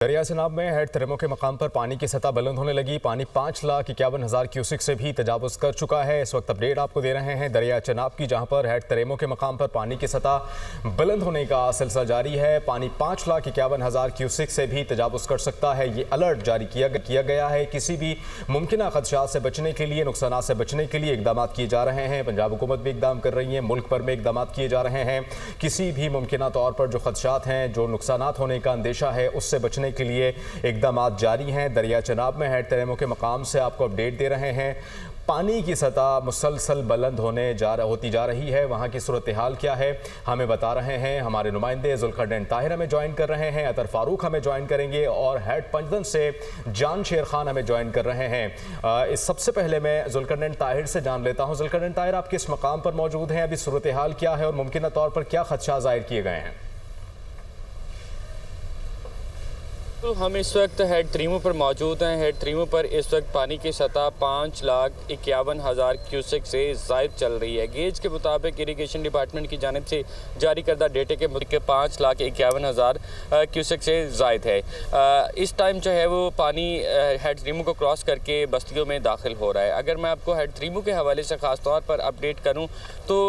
दरिया चनाब में हेड तरेमो के मकाम पर पानी की सतह बुलंद होने लगी। पानी 5,51,000 क्यूसिक से भी तजावुज़ कर चुका है। इस वक्त अपडेट आपको दे रहे हैं दरिया चनाब की, जहां पर हेड तरेमो के मकाम पर पानी की सतह बुलंद होने का सिलसिला जारी है। पानी 5,51,000 क्यूसिक से भी तजावुज़ कर सकता है। ये अलर्ट जारी किया गया है। किसी भी मुमकिन खदशात से बचने के लिए, नुकसान से बचने के लिए इकदाम किए जा रहे हैं। पंजाब हुकूमत भी इकदाम कर रही है, मुल्क भर में इकदाम किए जा रहे हैं। किसी भी मुमकिन तौर पर जो खदशात हैं, जो नुकसान होने का अंदेशा है, उससे बचने के लिए इकदाम जारी हैं। दरिया चनाब में हेड तरेमो के मकाम से आपको अपडेट दे रहे हैं। पानी की सतह मुसलसल बुलंद होती जा रही है। वहाँ की सूरत हाल क्या है हमें बता रहे हैं हमारे नुमाइंदे जुल्करनैन ताहिर हमें ज्वाइन कर रहे हैं, अतर फारूक हमें ज्वाइन करेंगे और हेड पंजतन से जान शेर खान हमें ज्वाइन कर रहे हैं। इस सबसे पहले मैं जुल्करनैन ताहिर से जान लेता हूँ। जुल्करनैन ताहिर, आप किस मकाम पर मौजूद हैं? अभी सूरत हाल क्या है और मुमकिन तौर पर क्या खदशा जाहिर किए गए हैं? तो हम इस वक्त हेड तरीमो पर मौजूद हैं। हेड तरीमो पर इस वक्त पानी की सतह 5,51,000 क्यूसेक से ज़ायद चल रही है। गेज के मुताबिक इरीगेशन डिपार्टमेंट की जानिब से जारी करदा डेटे के मुताबिक 5,51,000 क्यूसेक से ज़ायद है। इस टाइम जो है वो पानी हेड तरीमो को क्रॉस करके बस्तियों में दाखिल हो रहा है। अगर मैं आपको हेड तरीमो के हवाले से ख़ास तौर पर अपडेट करूँ तो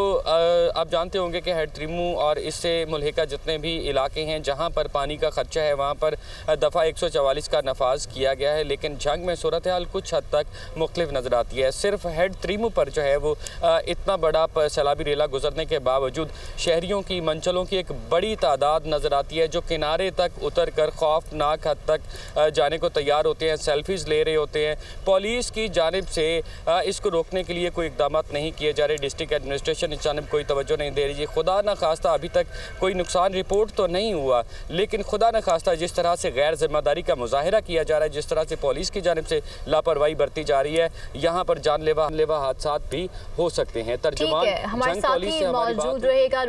आप जानते होंगे कि हेड तरीमो और इससे मुल्हिका जितने भी इलाके हैं जहाँ पर पानी का खर्चा है, वहाँ पर दफ़ा 144 का नफाज किया गया है, लेकिन जंग में सूरत हाल कुछ हद तक मुख्तलिफ नज़र आती है। सिर्फ हेड तरीमो पर जो है वो इतना बड़ा सैलाबी रेला गुजरने के बावजूद शहरियों की मंचलों की एक बड़ी तादाद नज़र आती है, जो किनारे तक उतर कर खौफनाक हद तक जाने को तैयार होते हैं, सेल्फीज़ ले रहे होते हैं। पुलिस की जानिब से इसको रोकने के लिए कोई इकदाम नहीं किए जा रहे। डिस्ट्रिक्ट एडमिनिस्ट्रेशन इस जानिब कोई तवज्जो नहीं दे रही है। खुदा न खास्ता अभी तक कोई नुकसान रिपोर्ट तो नहीं हुआ, लेकिन खुदा न खास्ता जिस तरह से गैर जिम्मेदारी का मुजाहिरा किया जा रहा है, जिस तरह से पुलिस की जानिब से लापरवाही बरती जा रही है, यहाँ पर जानलेवा हादसात भी हो सकते हैं। तर्जुमान हमारे साथ ही मौजूद रहेगा।